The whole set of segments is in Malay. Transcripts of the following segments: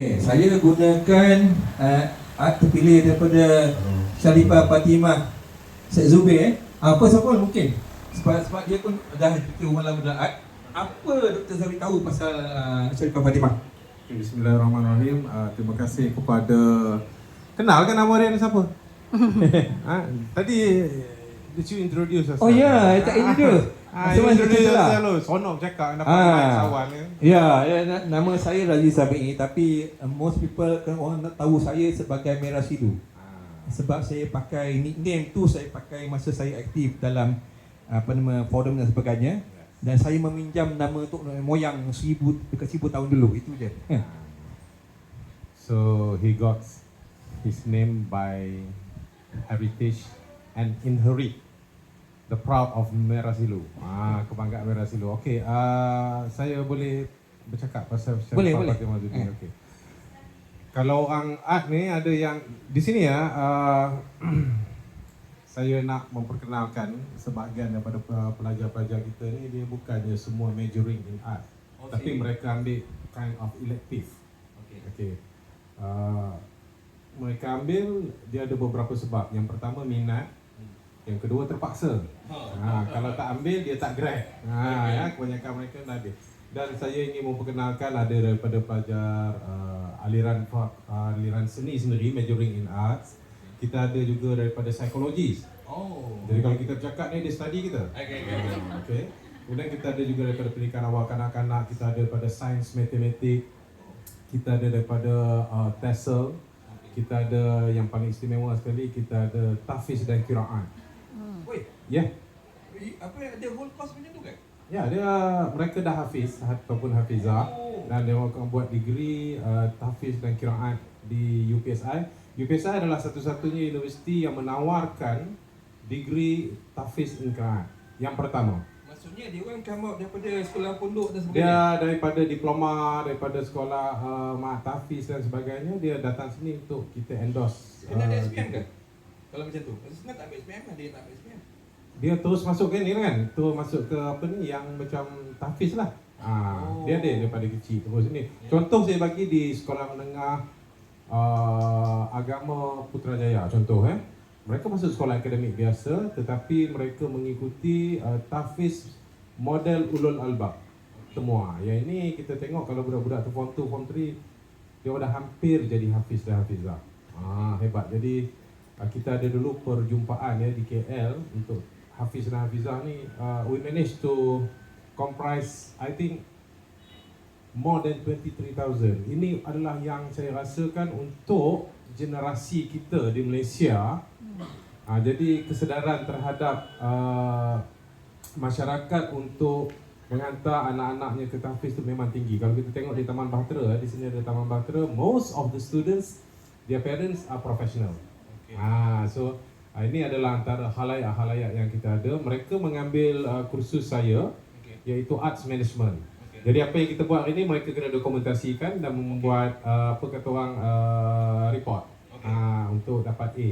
Saya gunakan art terpilih daripada Sharifah Fatimah Syed Zubir. Apa siapa mungkin sebab dia pun dah kita orang lama dalam art. Apa Dr. Zahid tahu pasal Sharifah Fatimah? Bismillahirrahmanirrahim. Terima kasih kepada... Kenal kan nama dia ni siapa? Tadi did you introduce yourself? Oh ya, tak ini dia. Introduce yourself. Sonok cakap dapat kawan ni. Ya, nama saya Razi Sabi'i, tapi most people orang nak tahu saya sebagai Merah Sidu. Sebab saya pakai nickname tu saya pakai masa saya aktif dalam forum dan sebagainya. Dan saya meminjam nama tok moyang dekat 1000 tahun dulu, itu je. So he got his name by heritage and inherit the proud of Merah Silu. Kebanggaan Merah Silu. Okey, saya boleh bercakap pasal Boleh. Fatimah Zuddin. Okey. Kalau orang art ni ada yang di sini ya, saya nak memperkenalkan sebahagian daripada pelajar-pelajar kita ni, dia bukannya semua majoring in art. Tapi mereka ambil kind of elective. Okey. Mereka ambil, dia ada beberapa sebab. Yang pertama minat, yang kedua terpaksa. Kalau tak ambil dia tak grad. Ya, kebanyakan mereka dah ada. Dan saya ingin memperkenalkan ada daripada pelajar aliran seni sendiri, majoring in arts. Kita ada juga daripada psikologis. Jadi kalau kita bercakap ni, dia study kita. Okay. Kemudian kita ada juga daripada pendidikan awal kanak-kanak. Kita ada daripada sains matematik. Kita ada daripada TESOL. Kita ada yang paling istimewa sekali, kita ada tahfiz dan qiraat. Ya. Apa ada whole course macam tu kan? Ya, mereka dah hafiz ataupun hafizah dan dia akan buat degree tahfiz dan qiraat di UPSI. UPSI adalah satu-satunya universiti yang menawarkan degree tahfiz dan qiraat yang pertama. Maksudnya dia orang come out daripada sekolah pondok dan sebagainya. Dia daripada diploma, daripada sekolah tahfiz dan sebagainya, dia datang sini untuk kita endorse. Kena ada SPM ke? Kalau macam tu. Sebenarnya tak ambil SPM lah, dia tak ambil SPM. Dia terus masuk ke ni kan, terus masuk ke apa ni yang macam tahfiz lah. Dia ada daripada kecil terus ni. Contoh saya bagi di sekolah menengah agama Putrajaya contoh mereka masuk sekolah akademik biasa tetapi mereka mengikuti tahfiz model ulul albab semua. Yang ini kita tengok kalau budak-budak tu form 2, form 3 dia dah hampir jadi hafiz dan hafizah. Hebat. Jadi kita ada dulu perjumpaan di KL untuk hafiz dan hafizah ni. We managed to comprise I think more than 23,000. Ini adalah yang saya rasakan untuk generasi kita di Malaysia. Jadi kesedaran terhadap masyarakat untuk menghantar anak-anaknya ke tahfiz tu memang tinggi. Kalau kita tengok di Taman Bahtera, di sini ada Taman Bahtera, most of the students, their parents are professional. So ini adalah antara halayak-halayak yang kita ada. Mereka mengambil kursus saya, iaitu Arts Management. Jadi apa yang kita buat hari ini, mereka kena dokumentasikan dan membuat apa kata orang report untuk dapat A.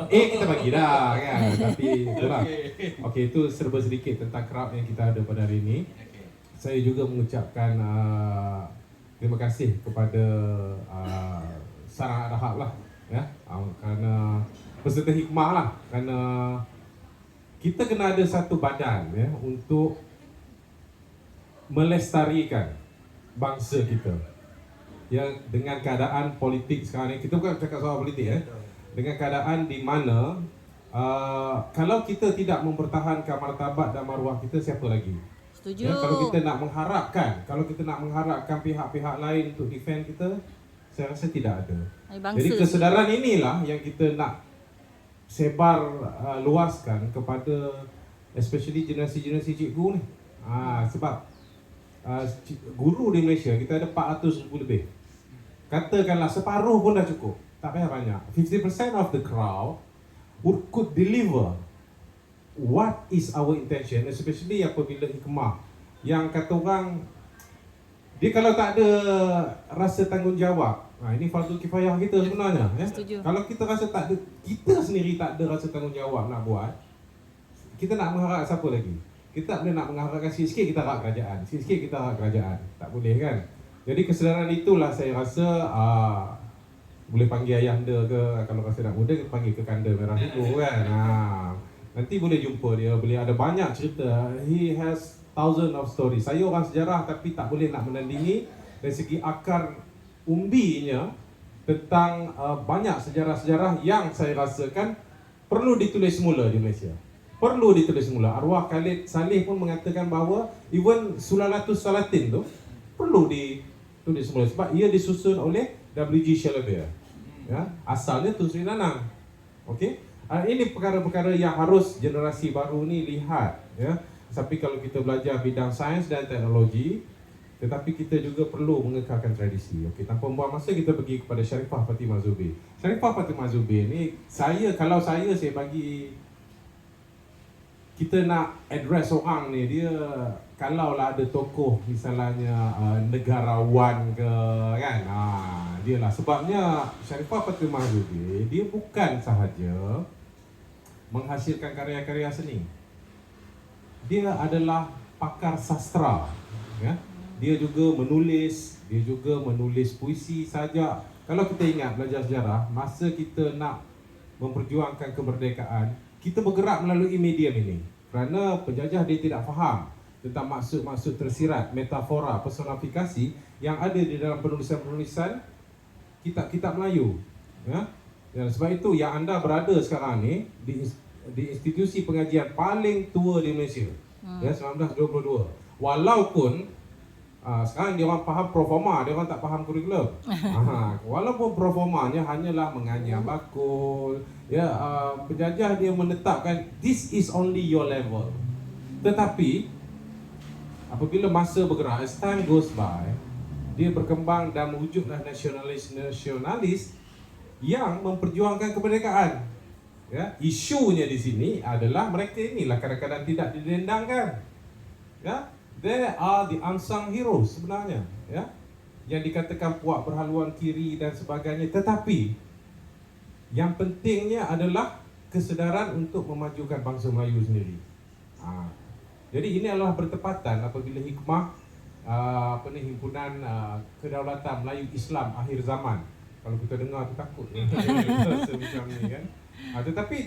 A kita bagi dah kan, tapi itulah. Okey, itu serba sedikit tentang crowd yang kita ada pada hari ini. Saya juga mengucapkan terima kasih kepada Sarang Rahab lah ya, kerana peserta hikmah lah, kerana kita kena ada satu badan ya untuk melestarikan bangsa kita. Yang dengan keadaan politik sekarang ni, kita bukan cakap soal politik dengan keadaan di mana kalau kita tidak mempertahankan martabat dan maruah kita, siapa lagi? Setuju. Kalau kita nak mengharapkan pihak-pihak lain untuk defend kita, saya rasa tidak ada. Jadi kesedaran inilah yang kita nak sebar luaskan kepada especially generasi-generasi cikgu ni. Sebab guru di Malaysia kita ada 400,000 lebih. Katakanlah separuh pun dah cukup, tak payah banyak. 50% of the crowd could deliver what is our intention, especially apabila hikmah yang kata orang dia kalau tak ada rasa tanggungjawab. Ini fardu kifayah kita sebenarnya ya. Kalau kita rasa tak ada, kita sendiri tak ada rasa tanggungjawab nak buat, kita nak mengharap siapa lagi? Kita tak boleh nak mengharapkan sikit-sikit kita harap kerajaan. Sikit-sikit kita harap kerajaan. Tak boleh kan? Jadi kesedaran itulah saya rasa boleh panggil ayah anda ke, kalau rasa nak muda panggil ke kanda merah itu kan. Nanti boleh jumpa dia, boleh ada banyak cerita. He has thousands of stories. Saya orang sejarah tapi tak boleh nak menandingi dari segi akar umbinya tentang banyak sejarah-sejarah yang saya rasakan perlu ditulis semula di Malaysia. Perlu ditulis semula. Arwah Khalid Saleh pun mengatakan bahawa even Sulalatus Salatin tu perlu ditulis semula sebab ia disusun oleh W.G. Shalabier. Ya, asalnya Tun Sri Nanang. Okey. Ini perkara-perkara yang harus generasi baru ni lihat, ya. Tapi kalau kita belajar bidang sains dan teknologi, tetapi kita juga perlu mengekalkan tradisi. Okey, tanpa membuang masa kita pergi kepada Sharifah Fatimah Zubir. Sharifah Fatimah Zubir ni kalau saya bagi kita nak address orang ni, dia kalaulah ada tokoh misalnya negarawan ke kan, dia lah sebabnya Sharifah Fatimah Zubir dia bukan sahaja menghasilkan karya-karya seni, dia adalah pakar sastra, ya. Dia juga menulis puisi saja. Kalau kita ingat belajar sejarah, masa kita nak memperjuangkan kemerdekaan, kita bergerak melalui medium ini. Kerana penjajah dia tidak faham tentang maksud-maksud tersirat, metafora, personifikasi yang ada di dalam penulisan-penulisan kitab-kitab Melayu. Ya? Dan sebab itu yang anda berada sekarang ni di institusi pengajian paling tua di Malaysia, ya, 1922. Walaupun sekarang dia orang faham proforma, dia orang tak faham kurikulum. Walaupun proformanya hanyalah menganyam bakul, ya, penjajah dia menetapkan this is only your level. Tetapi apabila masa bergerak, as time goes by, dia berkembang dan mewujudlah nasionalis yang memperjuangkan kemerdekaan. Ya, isunya di sini adalah mereka inilah kadang-kadang tidak didendangkan. Ya, they are the unsung heroes sebenarnya, ya, yang dikatakan puak berhaluan kiri dan sebagainya. Tetapi yang pentingnya adalah kesedaran untuk memajukan bangsa Melayu sendiri. Jadi ini adalah bertepatan apabila hikmah himpunan kedaulatan Melayu Islam akhir zaman. Kalau kita dengar tu takut macam ni kan. Tetapi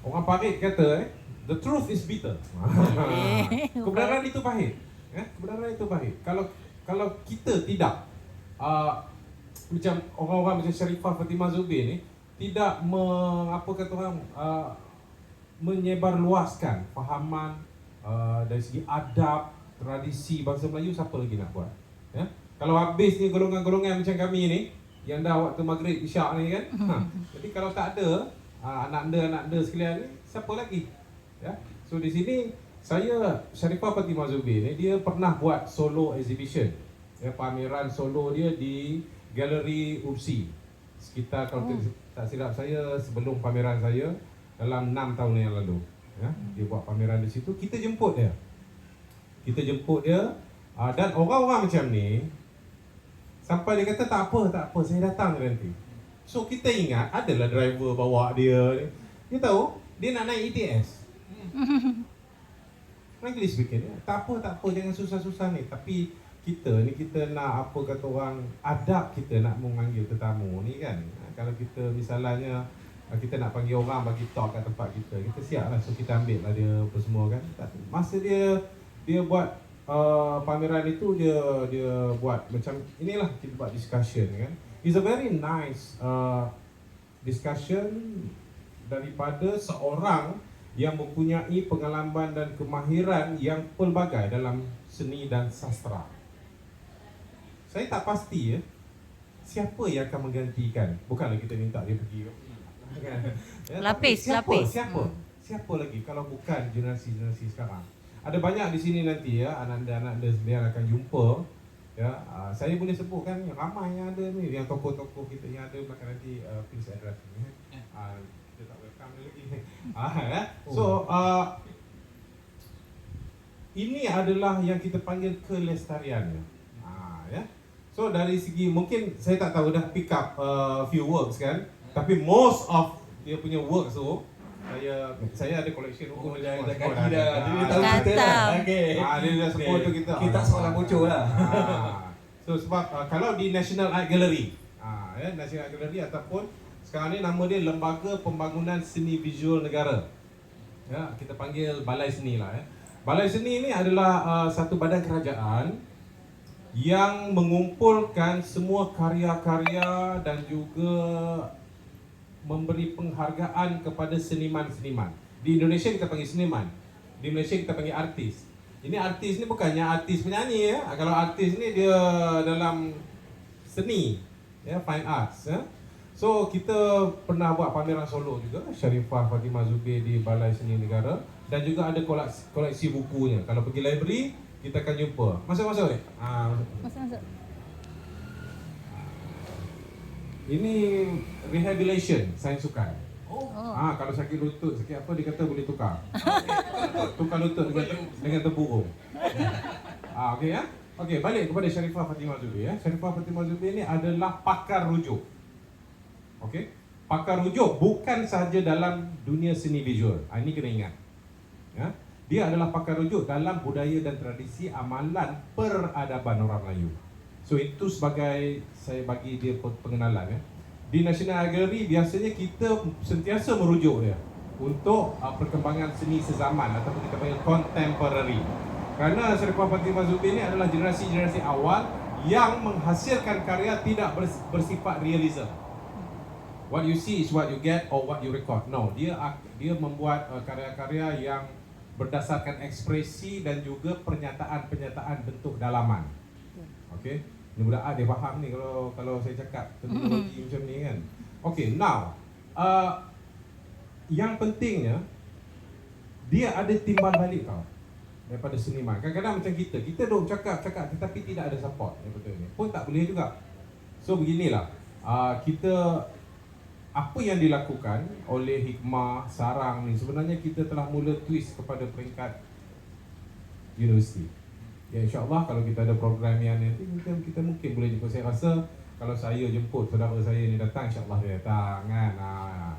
orang Parit kata the truth is bitter. Kebenaran itu pahit. Kebenaran itu pahit. Kalau kita tidak macam orang-orang macam Sharifah Fatimah Zubir ni tidak menyebarluaskan fahaman dari segi adab, tradisi bangsa Melayu, siapa lagi nak buat? Ya? Kalau habis ni golongan-golongan macam kami ni yang dah waktu maghrib isyak ni kan. Jadi kalau tak ada anak anda sekalian ni, siapa lagi? Ya. So di sini Sharifah Fatimah Zubir ni dia pernah buat solo exhibition. Ya, pameran solo dia di Galeri Ursi. Sekitar kalau tak silap saya sebelum pameran saya dalam 6 tahun yang lalu. Ya, dia buat pameran di situ, kita jemput dia. Dan orang-orang macam ni sampai dia kata tak apa, saya datang nanti. So kita ingat adalah driver bawa dia. Dia tahu dia nak naik ETS. Frankly speaking, tak apa, jangan susah-susah ni. Tapi kita nak apa kata orang, adab kita nak memanggil tetamu ni kan. Kalau kita misalnya kita nak panggil orang bagi talk kat tempat kita siap lah. So kita ambil lah dia apa semua kan. Masa dia buat pameran itu, dia buat macam inilah, kita buat discussion kan. It's a very nice discussion daripada seorang yang mempunyai pengalaman dan kemahiran yang pelbagai dalam seni dan sastra. Saya tak pasti siapa yang akan menggantikan. Bukanlah kita minta dia pergi lapis. Siapa lagi kalau bukan generasi sekarang. Ada banyak di sini nanti ya, anak-anak sekalian akan jumpa. Ya, saya boleh sebutkan yang ramai yang ada ni, yang tokoh-tokoh kita yang ada belakang nanti, please address ni. Kita tak welcome dia lagi. So ini adalah yang kita panggil kelestariannya. Ya. So dari segi mungkin saya tak tahu dah pick up few works kan, tapi most of dia punya works tu Saya ada koleksi Oh, rokok. dah semua gaji dah. ada. Jadi Ah, tahu Kata. kita lah. Okey. Dia dah support tu kita. Kita seorang bocor lah. So sebab kalau di National Art Gallery, National Art Gallery ataupun sekarang ni nama dia Lembaga Pembangunan Seni Visual Negara. Ya, kita panggil Balai Seni lah. Balai Seni ni adalah satu badan kerajaan yang mengumpulkan semua karya-karya dan juga memberi penghargaan kepada seniman-seniman. Di Indonesia kita panggil seniman, di Malaysia kita panggil artis. Ini artis ni bukannya artis penyanyi ya. Kalau artis ni dia dalam seni, ya, fine arts ya. So kita pernah buat pameran solo juga, Sharifah Fatimah Zubir di Balai Seni Negara, dan juga ada koleksi bukunya. Kalau pergi library kita akan jumpa. Masuk-masuk ni. Masuk. Ini rehabilitation, sains sukan. Oh. Kalau sakit lutut, sakit apa dia kata boleh tukar. Tukar lutut dengan tempurung. Okey ya. Okey, balik kepada Sharifah Fatimah Zubir ya. Sharifah Fatimah Zubir ni adalah pakar rujuk. Okey. Pakar rujuk bukan sahaja dalam dunia seni visual. Ini kena ingat. Ya. Dia adalah pakar rujuk dalam budaya dan tradisi amalan peradaban orang Melayu. So itu sebagai saya bagi dia pengenalan ya. Di National Art Gallery biasanya kita sentiasa merujuk dia untuk perkembangan seni sezaman ataupun kita panggil contemporary. Kerana Sharifah Fatimah Zubir ni adalah generasi-generasi awal yang menghasilkan karya tidak bersifat realism. What you see is what you get or what you record. No, dia membuat karya-karya yang berdasarkan ekspresi dan juga pernyataan-pernyataan bentuk dalaman. Okey. Ini budak dia faham ni kalau saya cakap terminologi macam ni kan. Okay, now yang pentingnya dia ada timbal balik tau daripada seniman. Kadang-kadang macam kita duk cakap tetapi tidak ada support yang betul ni. Pun tak boleh juga. So beginilah, kita apa yang dilakukan oleh Hikmah Sarang ni sebenarnya kita telah mula twist kepada peringkat universiti. Ya, insyaAllah kalau kita ada program yang nanti kita mungkin boleh jemput. Saya rasa kalau saya jemput saudara saya ni datang, insyaAllah dia datang kan.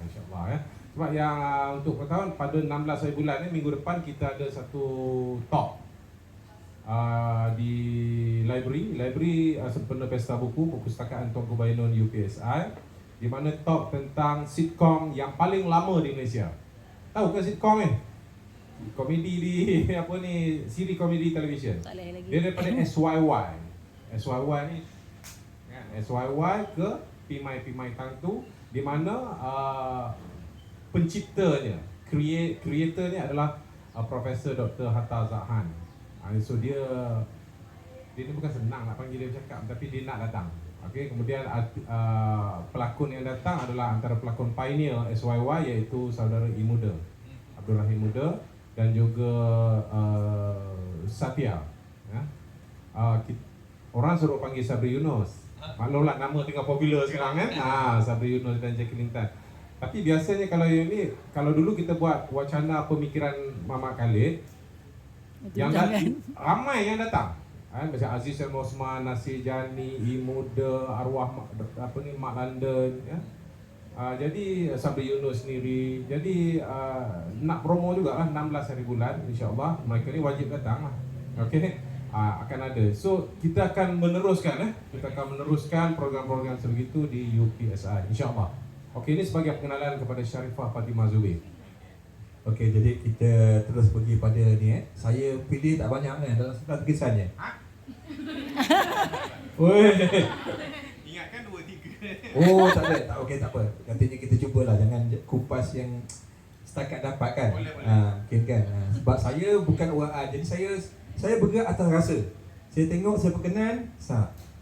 InsyaAllah ya. Sebab yang untuk pengetahuan pada 16 hari bulan ni, minggu depan kita ada satu talk di library sempena Pesta Buku Perpustakaan Tunku Bainun UPSI, di mana talk tentang sitcom yang paling lama di Malaysia. Tahu ke sitcom ni? Komedi di siri komedi televisyen. Dia daripada SYY. SYY ni kan, SYY ke Pimai Tangtu, di mana penciptanya, creatornya adalah Profesor Dr. Hatta Zahan. So dia ni bukan senang nak panggil dia bercakap, tapi dia nak datang. Okey, kemudian pelakon yang datang adalah antara pelakon pioneer SYY, iaitu saudara Imuda Abdul Rahim Muda dan juga Satya ya. Orang suruh panggil Sabri Yunus. Maklumlah nama tengah popular sekarang kan. Sabri Yunus dan Jacqueline Tan. Tapi biasanya kalau dulu kita buat wacana pemikiran Mama Khalid, yang ramai yang datang. Macam Aziz Al Osman, Nasir Jani, Imuda, arwah Mak London ya. Jadi Sabri Yunus sendiri. Jadi nak promo jugalah 16 hari bulan, insyaAllah mereka ni wajib datang lah. Okay, akan ada. So kita akan meneruskan program-program sebegitu di UPSI, insyaAllah. Okay, ini sebagai pengenalan kepada Sharifah Fatimah Zubir. Okey, jadi kita terus pergi pada ni Saya pilih tak banyak kan dalam sebelah tulisannya. Ingatkan 2-3. Oh, tak ada. Okey, tak apa. Nantinya kita cubalah, jangan kupas yang setakat dapat kan. Boleh. Mungkin kan. Sebab saya bukan orang art, jadi saya bergerak atas rasa. Saya tengok, saya berkenan,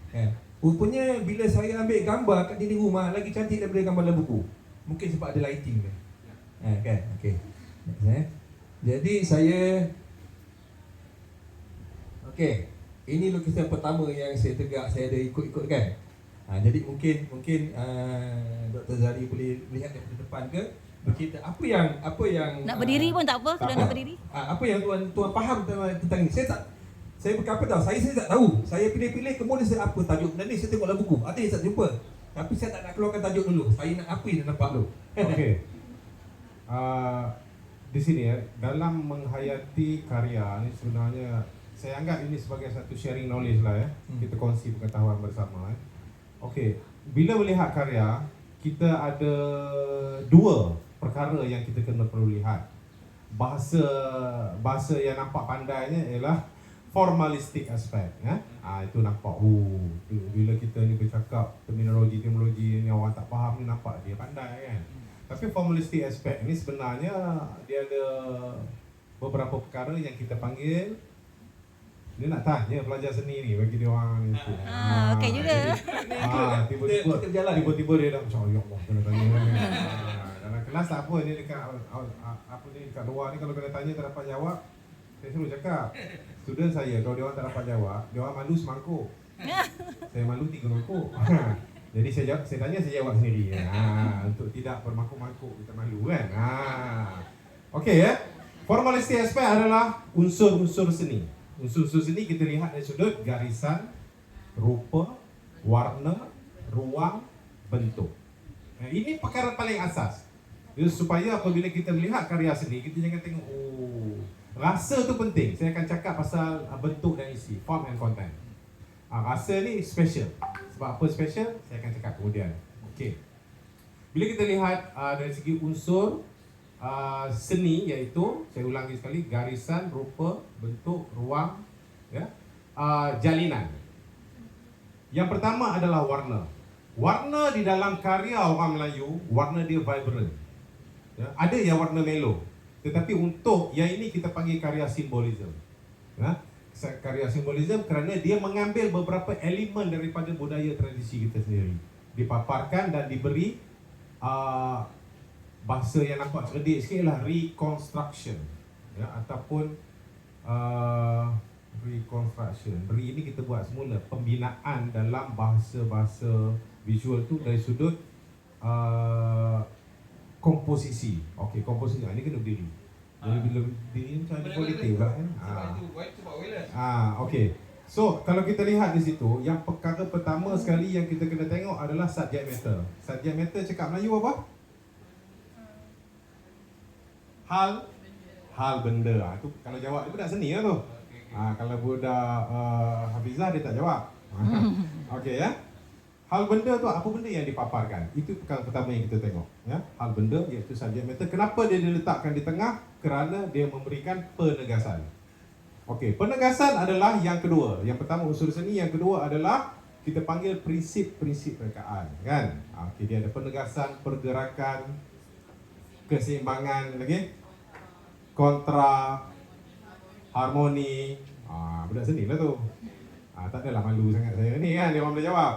kan. Rupanya bila saya ambil gambar kat dinding rumah lagi cantik daripada gambar dalam buku. Mungkin sebab ada lighting kan. Kan. Okey. Jadi saya okey. Ini lukisan pertama yang saya tegak, saya ada ikut-ikut kan. Jadi mungkin Dr. Zari boleh lihat dari depan ke, bercerita apa yang nak berdiri pun tak apa kalau nak berdiri. Apa yang tuan faham tentang ni? Saya bukan apa tahu, saya tak tahu. Saya pilih-pilih kemudian saya apa tajuk benda ni, saya tengok dalam buku. Ada yang tak jumpa. Tapi saya tak nak keluarkan tajuk dulu. Saya nak apa yang nampak dulu. Okey. di sini ya, dalam menghayati karya ini sebenarnya saya anggap ini sebagai satu sharing knowledge lah ya. Kita kongsi pengetahuan bersama. Okey, bila melihat karya, kita ada dua perkara yang kita kena perlu lihat. Bahasa yang nampak pandainya ialah formalistic aspect ya. Itu nampak bila kita ni bercakap terminologi ni orang tak faham ni nampak dia pandai kan. Tapi formalistic aspect ni sebenarnya dia ada beberapa perkara yang kita panggil. Dia nak tanya pelajar seni ni bagi dia orang ni. Okey juga. Tiba-tiba dia dah macam ya Allah kena tanya. Dalam kelas tak apa ni dekat dekat luar ni kalau kena tanya tak dapat jawab, saya selalu cakap student saya kalau dia orang tak dapat jawab, dia orang malu semangkuk. Saya malu 3 mangkuk. Jadi saya tanya saya jawab sendiri. Untuk tidak bermangkuk-mangkuk kita malu kan. Okey ya. Formalistic aspect adalah unsur-unsur seni. Unsur-unsur seni kita lihat dari sudut garisan, rupa, warna, ruang, bentuk. Ini perkara paling asas. Jadi, supaya apabila kita melihat karya seni, kita jangan tengok rasa tu penting. Saya akan cakap pasal bentuk dan isi, form and content. Rasa ni special. Sebab apa special? Saya akan cakap kemudian. Okey. Bila kita lihat dari segi unsur seni, iaitu saya ulangi sekali, garisan, rupa, bentuk, ruang, ya, jalinan. Yang pertama adalah warna. Warna di dalam karya orang Melayu, warna dia vibrant. Ya, ada yang warna mellow. Tetapi untuk yang ini kita panggil karya simbolism. Ya, karya simbolism kerana dia mengambil beberapa elemen daripada budaya tradisi kita sendiri, dipaparkan dan diberi bahasa yang nampak cerdik sikit lah, reconstruction ya, ataupun reconstruction. Ini kita buat semula pembinaan dalam bahasa-bahasa visual tu dari sudut komposisi. Okey, komposisi ini kena berdiri. Jadi bila berdiri macam ada politik pula kan. Okey. So, kalau kita lihat di situ, yang perkara pertama sekali yang kita kena tengok adalah subject matter. Subject matter cakap Melayu apa? Hal benda. Tu kalau jawab dia budak seni lah tu. Kalau budak Hafizah dia tak jawab. Okey ya. Hal benda tu apa benda yang dipaparkan? Itu perkara pertama yang kita tengok ya. Hal benda iaitu subject matter. Kenapa dia diletakkan di tengah? Kerana dia memberikan penegasan. Okey, penegasan adalah yang kedua. Yang pertama unsur seni, yang kedua adalah kita panggil prinsip-prinsip rekaan kan. Okey, dia ada penegasan, pergerakan, keseimbangan lagi, kontra, harmoni. Budak seni lah tu. Tak adalah malu sangat saya ni kan, dia orang boleh jawab.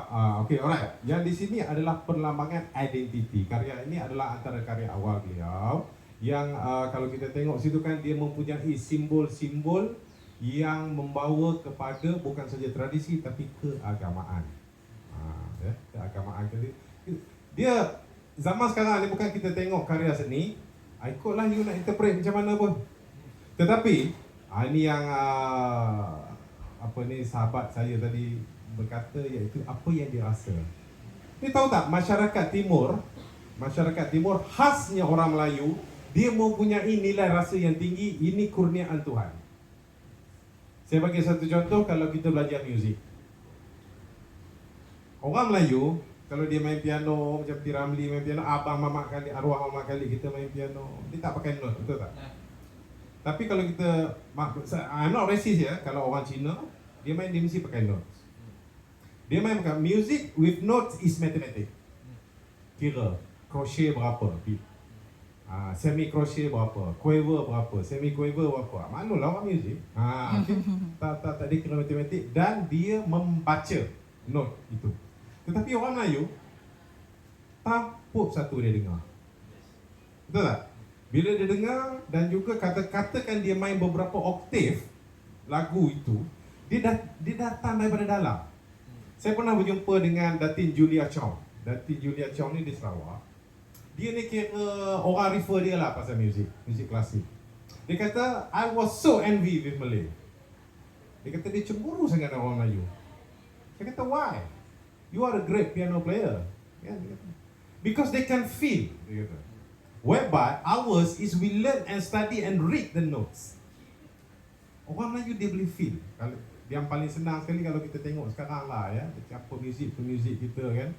Okey, alright. Yang di sini adalah perlambangan identiti. Karya ini adalah antara karya awal beliau yang kalau kita tengok situ kan dia mempunyai simbol-simbol yang membawa kepada bukan saja tradisi tapi keagamaan. Ya, keagamaan dia zaman sekarang ni bukan kita tengok karya seni, ikutlah you nak interpret macam mana pun. Tetapi ini yang sahabat saya tadi berkata, iaitu apa yang dia rasa. Ni tahu tak, masyarakat timur khasnya orang Melayu, dia mempunyai nilai rasa yang tinggi. Ini kurniaan Tuhan. Saya bagi satu contoh. Kalau kita belajar muzik, orang Melayu kalau dia main piano macam P. Ramlee main piano, abang mamak kali, arwah mamak kali kita main piano, dia tak pakai note, betul tak? Tapi kalau kita, I'm not racist ya, kalau orang Cina dia main, dia mesti pakai notes. Dia main pakai music with notes is mathematics. Kira crochet berapa beat, semi crochet berapa, quaver berapa, semi quaver berapa. Maklumlah orang muzik. Okay. Tak dia kena matematik dan dia membaca note itu. Tetapi orang Melayu tapuk satu dia dengar. Betul tak? Bila dia dengar dan juga katakan dia main beberapa oktav lagu itu, dia datang daripada dalam. Saya pernah berjumpa dengan Datin Julia Chong. Datin Julia Chong ni di Sarawak. Dia ni kira orang refer dia lah pasal muzik klasik. Dia kata, I was so envy with Malay. Dia kata dia cemburu sangat dengan orang Melayu. Saya kata, why? You are a great piano player. Dia kata, because they can feel. Dia kata. Whereby ours is we learn and study and read the notes. Orang Melayu dia boleh feel. Kalau yang paling senang sekali kalau kita tengok sekarang lah ya, apa muzik kita kan,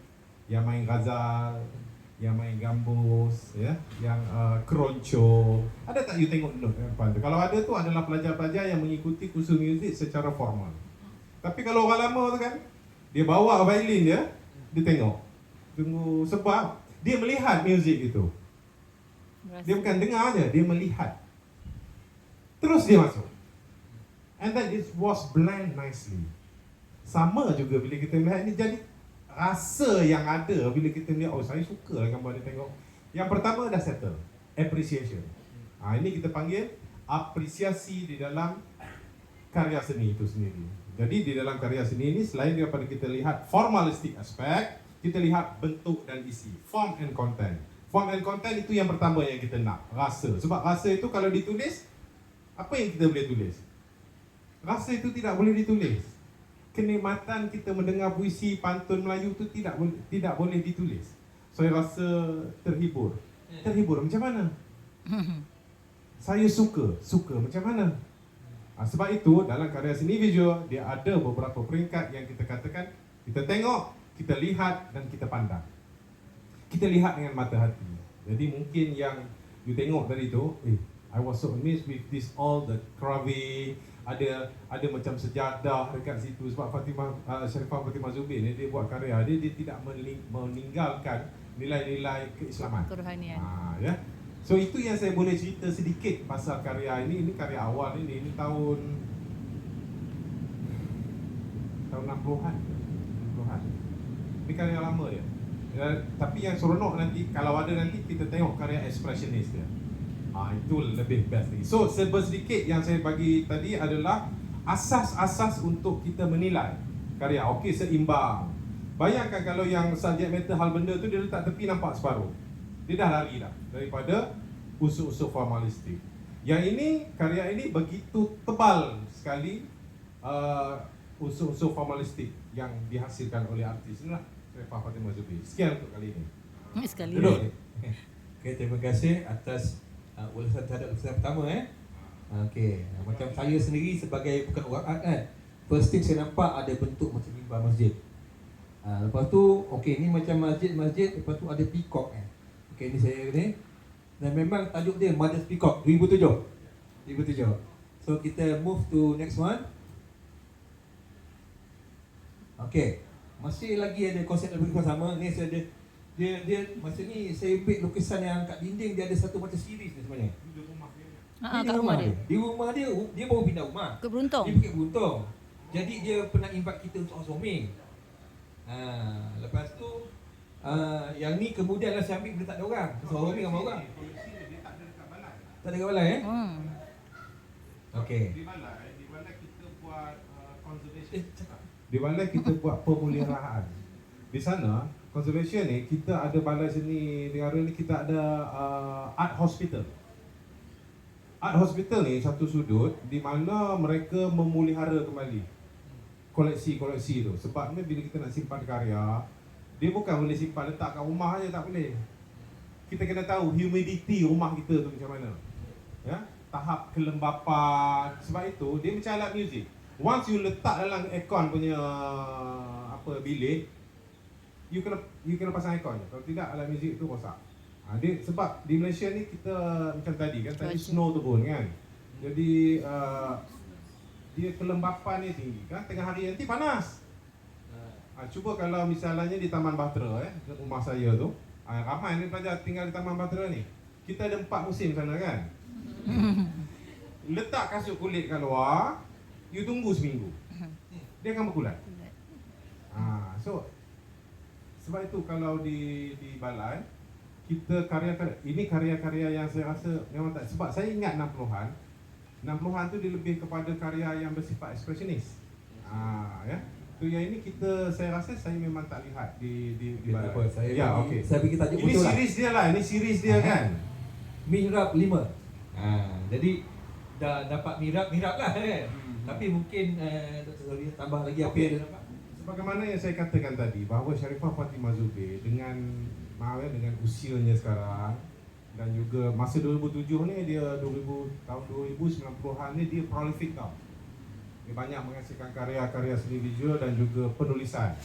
yang main ghazal, yang main gambus ya, yang keronco. Ada tak you tengok note depan tu? Kalau ada tu adalah pelajar-pelajar yang mengikuti kursus muzik secara formal. Tapi kalau orang lama tu kan, dia bawa violin dia tengok. Tunggu sebab dia melihat muzik itu. Dia bukan dengar aja, dia melihat. Terus dia masuk. And then it was blend nicely. Sama juga bila kita melihat ini, jadi rasa yang ada bila kita melihat, oh saya suka lah gambar dia tengok. Yang pertama dah settle, appreciation. Ini kita panggil apresiasi di dalam karya seni itu sendiri. Jadi di dalam karya seni ini selain daripada kita lihat formalistic aspect, kita lihat bentuk dan isi, form and content. Form and content itu yang pertama yang kita nak, rasa. Sebab rasa itu kalau ditulis, apa yang kita boleh tulis? Rasa itu tidak boleh ditulis. Kenikmatan kita mendengar puisi pantun Melayu itu tidak boleh ditulis. Saya rasa terhibur. Terhibur macam mana? Saya suka macam mana? Sebab itu dalam karya seni visual dia ada beberapa peringkat yang kita katakan, kita tengok, kita lihat dan kita pandang. Kita lihat dengan mata hati. Jadi mungkin yang you tengok tadi tu, I was so amazed with this all the carving, ada macam sejadah dekat situ sebab Sharifah Fatimah Zubir ni dia buat karya dia tidak meninggalkan nilai-nilai keislaman. Kerohanian. Ya. So itu yang saya boleh cerita sedikit pasal karya ini karya awal ini tahun 60-an. Ini karya lama dia. Tapi yang seronok nanti kalau ada nanti kita tengok karya expressionis dia. Itu lebih best lagi. So sedikit yang saya bagi tadi adalah asas-asas untuk kita menilai karya. Okey, seimbang. Bayangkan kalau yang subjek matter hal benda tu dia letak tepi nampak separuh. Dia dah lari dah daripada unsur-unsur formalistik. Yang ini, karya ini begitu tebal sekali unsur-unsur formalistik yang dihasilkan oleh artis. Inilah Sharifah Fatimah Zubir. Sekian untuk kali ini. Sekali. Duduk. Okay, terima kasih atas ulasan terhadap usaha pertama Okey, macam saya sendiri sebagai bukan orang art kan, first thing saya nampak ada bentuk macam mimbar masjid. Lepas tu, okey ni macam masjid, lepas tu ada peacock Okey ni saya ni. Dan memang tajuk dia Mother's Peacock 2007. So kita move to next one. Okey, masih lagi ada konsep lebih kurang sama. Ni saya ada dia masa ni saya ambil lukisan yang kat dinding, dia ada satu macam series ni sebenarnya. Kat rumah dia. Di rumah dia baru pindah rumah. Ke Beruntung. Dia Bukit Beruntung. Jadi dia pernah invite kita untuk housewarming. Lepas tu yang ni kemudian lah saya ambil bila tak ada orang. Housewarming sama orang. Tak ada kat balai Okey. Di balai kita buat conservation. Di balai kita buat pemeliharaan. Di sana conservation ni kita ada balai seni negara ni, kita ada art hospital. Art hospital ni satu sudut di mana mereka memelihara kembali koleksi-koleksi tu. Sebabnya bila kita nak simpan karya, dia bukan boleh simpan letak kat rumah aja, tak boleh. Kita kena tahu humidity rumah kita tu macam mana. Ya, tahap kelembapan. Sebab itu dia macam alat muzik. Once you letak dalam aircon punya bilik, you kena pasang aircon je. Kalau tidak alat muzik tu rosak. Dia sebab di Malaysia ni kita macam tadi kan, tadi snow turun kan. Jadi dia kelembapan ni tinggi kan, tengah hari nanti panas. Cuba kalau misalnya di Taman Bahtera rumah saya tu, ramai ni pelajar tinggal di Taman Bahtera ni. Kita ada 4 musim sana kan. Letak kasut kulit kat luar, you tunggu seminggu. Dia akan berkulat. So sebab itu kalau di balai kita karya-karya yang saya rasa memang tak, sebab saya ingat 60-an tu dia lebih kepada karya yang bersifat ekspresionis. Ya. Tu yang ini saya rasa saya memang tak lihat di balai. Apa, saya okey. Saya bagi tajuk Ini betul lah. series dia lah, ini series dia kan. Mihrab 5. Jadi dah dapat mihrab lah kan. Tapi mungkin Dr. Zoli tambah lagi apa yang dia nampak. Sebagaimana yang saya katakan tadi, bahawa Sharifah Fatimah Zubir dengan usianya sekarang, Dan juga masa 2007 ni dia tahun 2090-an ni dia prolific tau. Dia banyak menghasilkan karya-karya seni visual dan juga penulisan.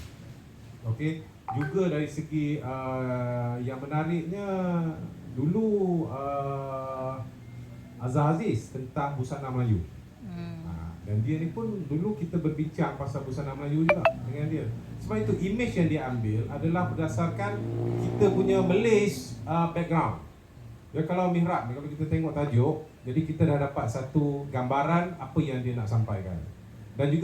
Okey, juga dari segi yang menariknya dulu Azhar Aziz tentang busana Melayu. Dan dia ni pun dulu kita berbincang pasal busana Melayu juga dengan dia. Sebab itu image yang dia ambil adalah berdasarkan kita punya Malaysia background. Ya, kalau mihrab, kalau kita tengok tajuk, jadi kita dah dapat satu gambaran apa yang dia nak sampaikan. Dan juga